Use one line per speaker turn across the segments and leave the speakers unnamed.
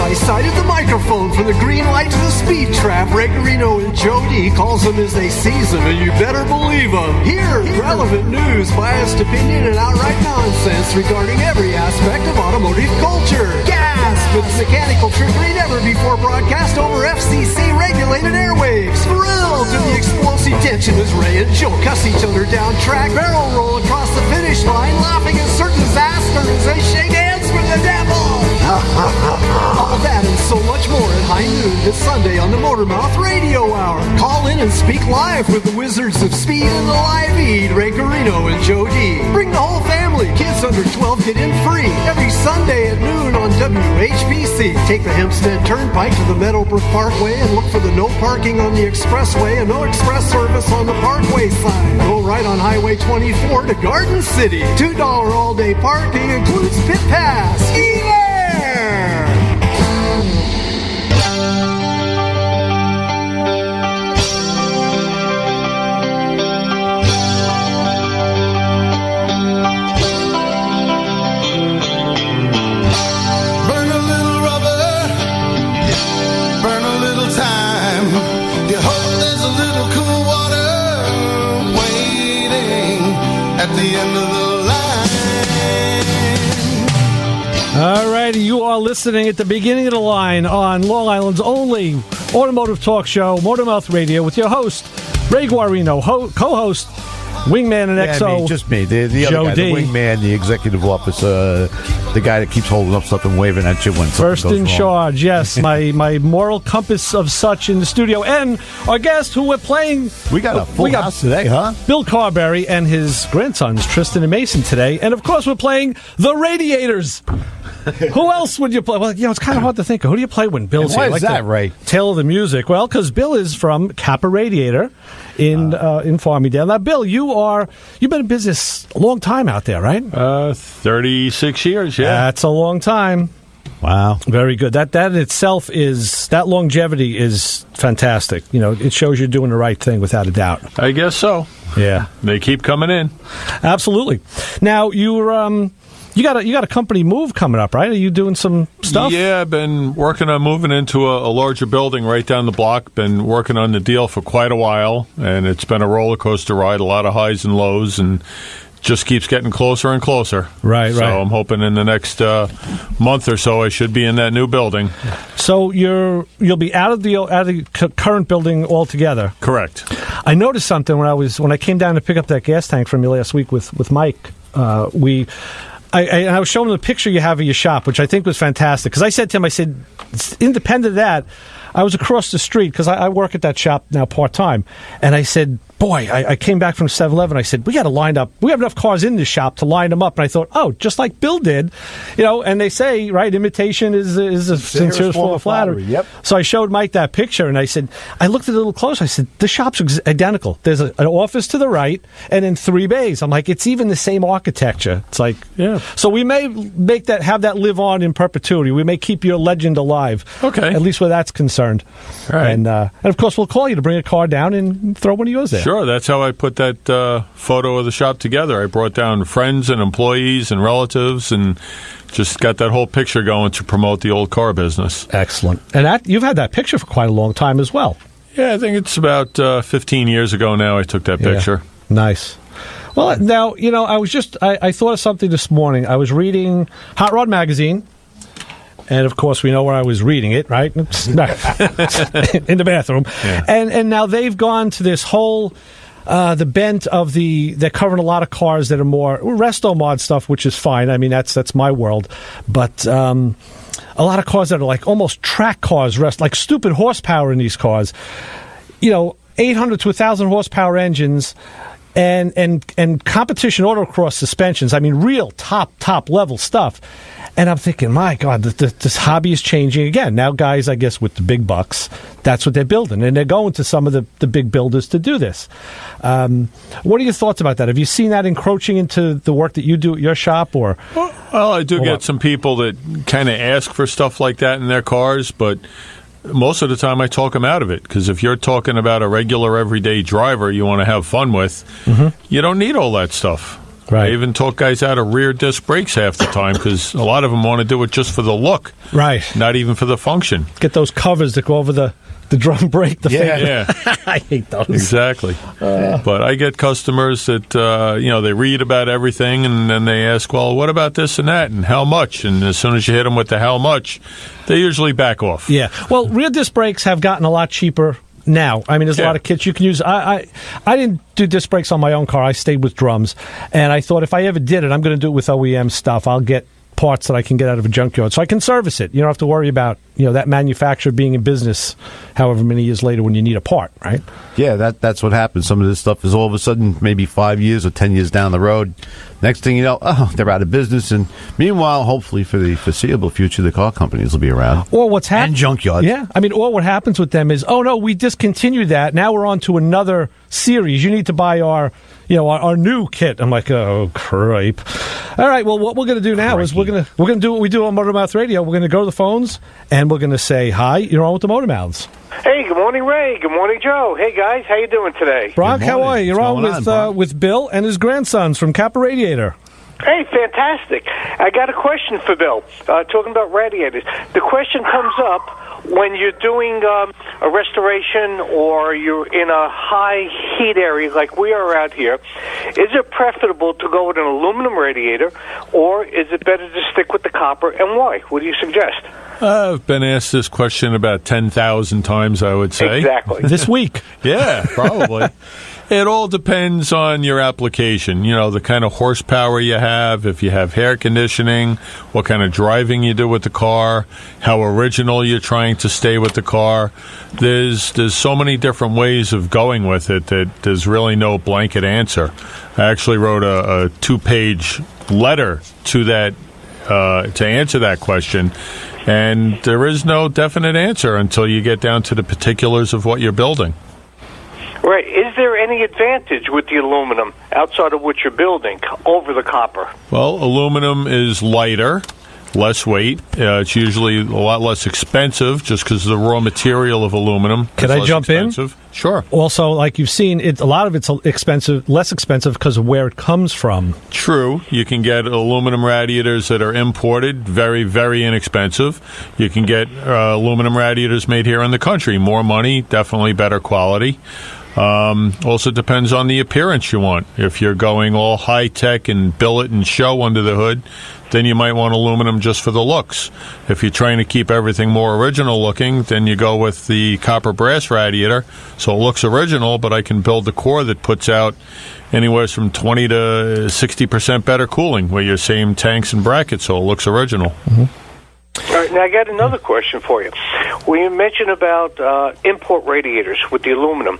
my side of the microphone, from the green light to the speed trap, Ray Garino and Joe D calls them as they sees them, and you better believe them. Here, relevant news, biased opinion, and outright nonsense regarding every aspect of automotive culture. Gasp! It's mechanical trickery never before broadcast over FCC-regulated airwaves. Thrilled to the explosive tension as Ray and Joe cuss each other down track, barrel roll across the finish line, laughing at certain disaster as they shake hands with the devil. All that and so much more at high noon this Sunday on the Motormouth Radio Hour. Call in and speak live with the Wizards of Speed and the Live Feed, Ray Garino and Joe D. Bring the whole family. Kids under 12 get in free every Sunday at noon on WHPC. Take the Hempstead Turnpike to the Meadowbrook Parkway and look for the no parking on the expressway and no express service on the Parkway sign. Go right on Highway 24 to Garden City. $2 all-day parking includes pit pass.
At the end of the line.
All righty, you are listening at the beginning of the line on Long Island's only automotive talk show, Motormouth Radio, with your host, Ray Guarino, co-host, Wingman and XO.
Me, just me. The
Joe
other guy,
D.
the wingman, the executive officer, the guy that keeps holding up something, waving at you when
First
something goes
in
wrong.
charge, yes. my moral compass of such in the studio. And our guest who we're playing.
We got a full house today, huh?
Bill Carberry and his grandsons, Tristan and Mason, today. And, of course, we're playing the Radiators. Who else would you play? Well, it's kind of hard to think of. Who do you play when Bill's
And why
here?
is that, Ray?
Tail of the music. Well, because Bill is from Kappa Radiator in Farmingdale. Now, Bill, you've been in business a long time out there, right?
36 years, yeah.
That's a long time.
Wow.
Very good. That in itself that longevity is fantastic. It shows you're doing the right thing without a doubt.
I guess so.
Yeah.
They keep coming in.
Absolutely. Now, you got a company move coming up, right? Are you doing some stuff?
Yeah, I've been working on moving into a larger building right down the block. Been working on the deal for quite a while, and it's been a roller coaster ride, a lot of highs and lows, and just keeps getting closer and closer.
Right.
So I'm hoping in the next month or so I should be in that new building.
So you'll be out of the current building altogether.
Correct.
I noticed something when I came down to pick up that gas tank from you last week with Mike. I was showing him the picture you have of your shop, which I think was fantastic. Because I said to him, independent of that, I was across the street because I work at that shop now part-time. And I said, boy, I came back from 7-Eleven. I said, we got to line up. We have enough cars in this shop to line them up. And I thought, just like Bill did. And they say, right, imitation is a sincere form of flattery.
Yep.
So I showed Mike that picture, and I said, I looked at it a little closer. I said, the shop's identical. There's an office to the right, and then 3 bays. I'm like, it's even the same architecture. It's like, yeah. So we may have that live on in perpetuity. We may keep your legend alive.
Okay.
At least where that's concerned.
All right.
And of course, we'll call you to bring a car down and throw one of yours there.
Sure, that's how I put that photo of the shop together. I brought down friends and employees and relatives and just got that whole picture going to promote the old car business.
Excellent. And you've had that picture for quite a long time as well.
Yeah, I think it's about 15 years ago now I took that picture.
Yeah. Nice. Well, now, I thought of something this morning. I was reading Hot Rod Magazine. And, of course, we know where I was reading it, right? In the bathroom. Yeah. And now they've gone to this whole, the bent of they're covering a lot of cars that are more resto mod stuff, which is fine. I mean, that's my world. But a lot of cars that are like almost track cars, like stupid horsepower in these cars. 800 to 1,000 horsepower engines. And competition autocross suspensions. I mean, real top level stuff. And I'm thinking, my God, this hobby is changing again. Now guys, I guess, with the big bucks, that's what they're building. And they're going to some of the big builders to do this. What are your thoughts about that? Have you seen that encroaching into the work that you do at your shop? Or
Well, I do get some people that kind of ask for stuff like that in their cars, but most of the time I talk them out of it, because if you're talking about a regular everyday driver you want to have fun with, you don't need all that stuff.
Right.
I even talk guys out of rear disc brakes half the time because a lot of them want to do it just for the look,
Right.
not even for the function.
Get those covers that go over the drum brake.
Yeah.
I hate those.
Exactly. But I get customers that, they read about everything and then they ask, well, what about this and that and how much? And as soon as you hit them with the how much, they usually back off.
Yeah. Well, rear disc brakes have gotten a lot cheaper now. I mean, there's a lot of kits you can use. I didn't do disc brakes on my own car. I stayed with drums. And I thought if I ever did it, I'm going to do it with OEM stuff. I'll get parts that I can get out of a junkyard so I can service it. You don't have to worry about that manufacturer being in business however many years later when you need a part, right?
Yeah, that's what happens. Some of this stuff is all of a sudden maybe 5 years or 10 years down the road. Next thing you know, they're out of business. And meanwhile, hopefully for the foreseeable future, the car companies will be around.
Or what's happening?
And junkyards.
Yeah. I mean, or what happens with them is, oh, no, we discontinued that. Now we're on to another series. You need to buy our new kit. I'm like, oh, cripe. All right, well, what we're going to do now is we're going to do what we do on Motor Mouth Radio. We're going to go to the phones, and we're going to say, hi, you're on with the Motor Mouths.
Hey, good morning, Ray. Good morning, Joe. Hey, guys, how you doing today?
Brock, how are you? You're
What's
on
going
with Bill and his grandsons from Carberry.
Hey, fantastic. I got a question for Bill, talking about radiators. The question comes up when you're doing a restoration or you're in a high heat area like we are out here. Is it preferable to go with an aluminum radiator, or is it better to stick with the copper, and why? What do you suggest?
I've been asked this question about 10,000 times, I would say.
Exactly.
This week.
Yeah, probably. It all depends on your application, the kind of horsepower you have, if you have air conditioning, what kind of driving you do with the car, how original you're trying to stay with the car. There's so many different ways of going with it that there's really no blanket answer. I actually wrote a 2-page letter to that to answer that question, and there is no definite answer until you get down to the particulars of what you're building.
Right. Is there any advantage with the aluminum outside of what you're building over the copper?
Well, aluminum is lighter, less weight. It's usually a lot less expensive just because of the raw material of aluminum.
Can I jump in?
Sure.
Also, like you've seen, a lot of it's less expensive because of where it comes from.
True. You can get aluminum radiators that are imported, very, very inexpensive. You can get aluminum radiators made here in the country. More money, definitely better quality. Also depends on the appearance you want. If you're going all high-tech and billet and show under the hood, then you might want aluminum just for the looks. If you're trying to keep everything more original looking, then you go with the copper brass radiator, so it looks original, but I can build the core that puts out anywhere from 20 to 60% better cooling with your same tanks and brackets, so it looks original.
Mm-hmm.
All right, now I got another question for you. When you mentioned about import radiators with the aluminum,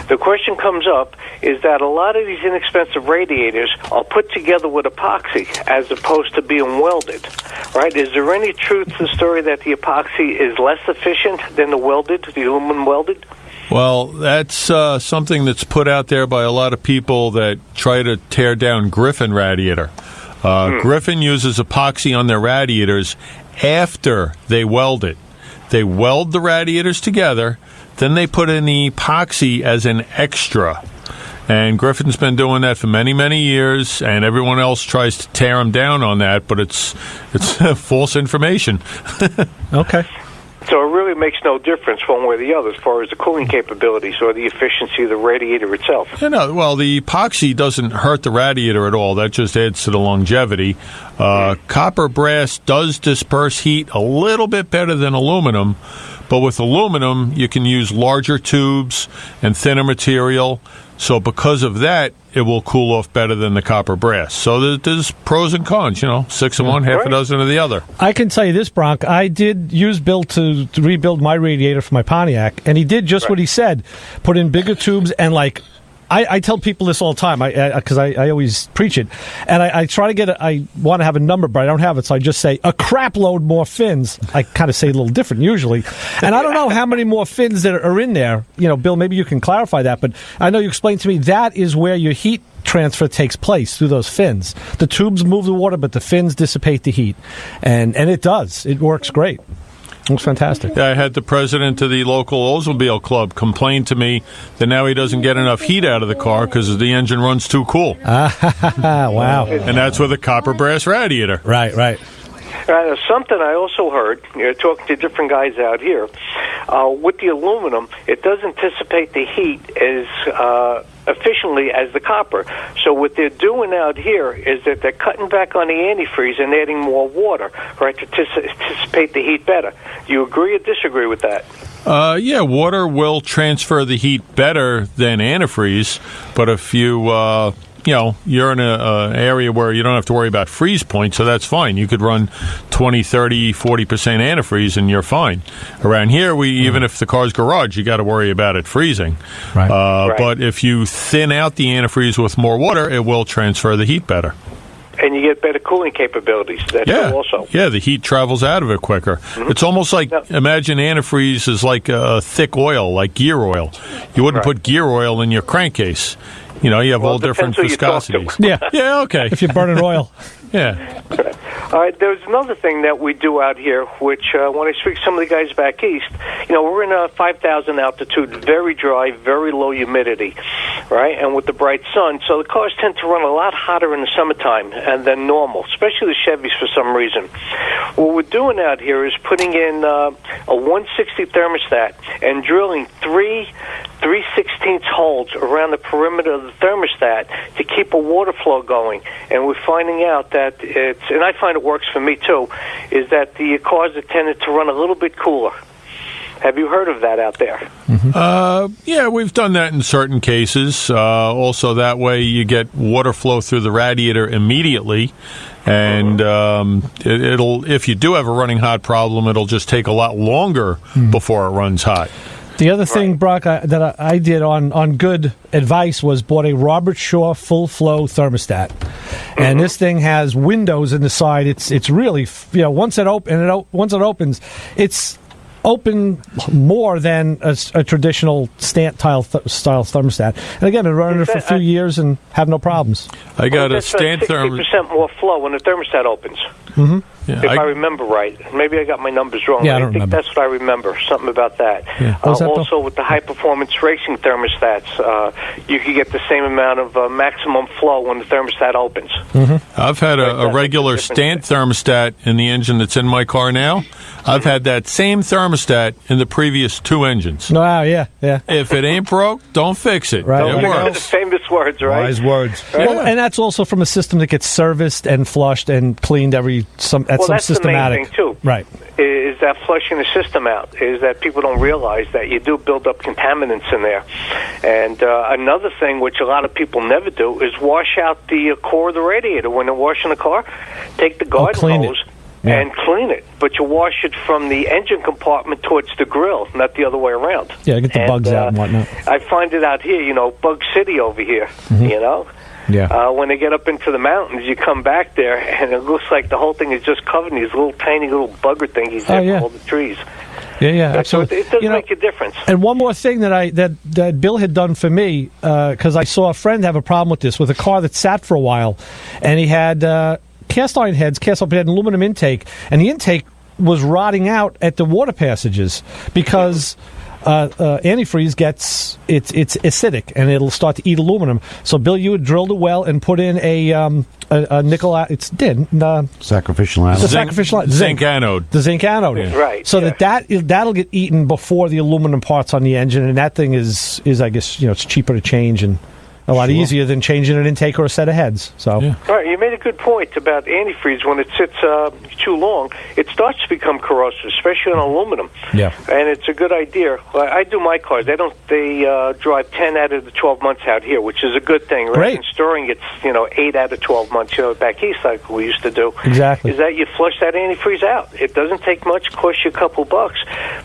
the question comes up is that a lot of these inexpensive radiators are put together with epoxy as opposed to being welded, right? Is there any truth to the story that the epoxy is less efficient than the aluminum welded?
Well, that's something that's put out there by a lot of people that try to tear down Griffin radiator. Griffin uses epoxy on their radiators after they weld it. They weld the radiators together, then they put in the epoxy as an extra. And Griffin's been doing that for many, many years, and everyone else tries to tear them down on that, but it's false information.
Okay.
So it really makes no difference one way or the other as far as the cooling capabilities or the efficiency of the radiator itself.
Well, the epoxy doesn't hurt the radiator at all. That just adds to the longevity. Copper brass does disperse heat a little bit better than aluminum, but with aluminum, you can use larger tubes and thinner material. So because of that, it will cool off better than the copper brass. So there's pros and cons, 6 of one, half a dozen of the other.
I can tell you this, Bronk. I did use Bill to rebuild my radiator for my Pontiac, and he did just what he said. Put in bigger tubes, and I tell people this all the time because I always preach it, and I try to get I want to have a number, but I don't have it, so I just say a crap load more fins. I kind of say it a little different usually, and I don't know how many more fins that are in there. Bill, maybe you can clarify that, but I know you explained to me that is where your heat transfer takes place through those fins. The tubes move the water, but the fins dissipate the heat, and it does. It works great. It was fantastic.
Yeah, I had the president of the local Oldsmobile club complain to me that now he doesn't get enough heat out of the car because the engine runs too cool.
Wow.
And that's with a copper brass radiator.
Right.
Something I also heard, talking to different guys out here, with the aluminum, it does anticipate the heat as efficiently as the copper. So what they're doing out here is that they're cutting back on the antifreeze and adding more water, right, to anticipate the heat better. Do you agree or disagree with that?
Yeah, water will transfer the heat better than antifreeze, but if you... you're in an area where you don't have to worry about freeze point, so that's fine. You could run 20, 30, 40% antifreeze, and you're fine. Around here, even if the car's garage, you got to worry about it freezing.
Right.
Right.
But if you thin out the antifreeze with more water, it will transfer the heat better.
And you get better cooling capabilities. That's also.
Yeah, the heat travels out of it quicker. Mm-hmm. It's almost like, imagine antifreeze is like a thick oil, like gear oil. You wouldn't put gear oil in your crankcase. You have all different viscosities.
Yeah,
okay.
If you're burning oil.
Yeah.
All right, there's another thing that we do out here, which when I speak to some of the guys back east, we're in a 5,000 altitude, very dry, very low humidity, right? And with the bright sun, so the cars tend to run a lot hotter in the summertime than normal, especially the Chevys for some reason. What we're doing out here is putting in a 160 thermostat and drilling three 3/16 holes around the perimeter of the thermostat to keep a water flow going. And we're finding out that and I find it works for me too, is that the cars are tended to run a little bit cooler. Have you heard of that out there?
Mm-hmm.
Yeah, we've done that in certain cases. Also, that way you get water flow through the radiator immediately. And it'll, if you do have a running hot problem, it'll just take a lot longer before it runs hot.
The other thing, Brock, that I did on good advice was bought a Robert Shaw full flow thermostat, and this thing has windows in the side. It's really once it opens, it's open more than a traditional style thermostat. And again, been running it for a few years and have no problems.
I got a stand thermostat.
60% more flow when the thermostat opens.
Mm-hmm.
Yeah,
if I remember right. Maybe I got my numbers wrong.
Yeah, I don't
think
remember.
that's what I remember, something about that.
Yeah.
Also, with the high-performance racing thermostats, you can get the same amount of maximum flow when the thermostat opens.
Mm-hmm.
I've had a regular stand thermostat in the engine that's in my car now. I've had that same thermostat in the previous two engines.
Wow, yeah.
If it ain't broke, don't fix it.
Right.
It works.
The famous words, right?
Wise words.
Well, and that's also from a system that gets serviced and flushed and cleaned some
that's
systematic.
The main thing too.
Right.
Is that flushing the system out? Is that people don't realize that you do build up contaminants in there? And another thing, which a lot of people never do, is wash out the core of the radiator when they're washing the car. Take the garden hose and clean it, but you wash it from the engine compartment towards the grill, not the other way around.
Yeah, get the bugs out and whatnot.
I find it out here, Bug City over here,
Yeah.
When they get up into the mountains, you come back there, and it looks like the whole thing is just covered in these little tiny little bugger thingies from all the trees.
Yeah,
So
absolutely.
it does make a difference.
And one more thing that Bill had done for me, because I saw a friend have a problem with this, with a car that sat for a while, and he had cast iron heads, he had an aluminum intake, and the intake was rotting out at the water passages because antifreeze gets it's acidic and it'll start to eat aluminum. So Bill, you had drilled a well and put in a nickel. It's
sacrificial anode.
The sacrificial
zinc anode.
The zinc anode,
right?
So that'll get eaten before the aluminum parts on the engine, and that thing is I guess it's cheaper to change and a lot easier than changing an intake or a set of heads. So,
All right, you made a good point about antifreeze. When it sits too long, it starts to become corrosive, especially on aluminum.
Yeah,
and it's a good idea. Well, I do my cars. They drive 10 out of the 12 months out here, which is a good thing. Rather than storing it's 8 out of 12 months. Back east, like we used to do.
Exactly.
Is that you flush that antifreeze out? It doesn't take much, costs you a couple bucks,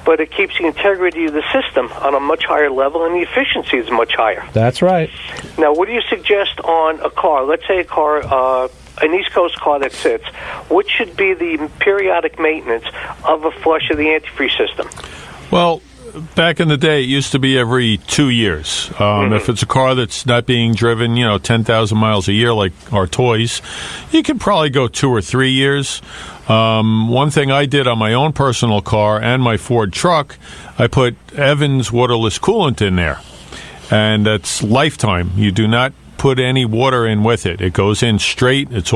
but it keeps the integrity of the system on a much higher level, and the efficiency is much higher.
That's right.
Now, what do you suggest on a car? Let's say a car, an East Coast car that sits. What should be the periodic maintenance of a flush of the antifreeze system?
Well, back in the day, it used to be every 2 years. If it's a car that's not being driven, 10,000 miles a year like our toys, you could probably go 2 or 3 years. One thing I did on my own personal car and my Ford truck, I put Evans waterless coolant in there. And that's lifetime. You do not put any water in with it. It goes in straight. It's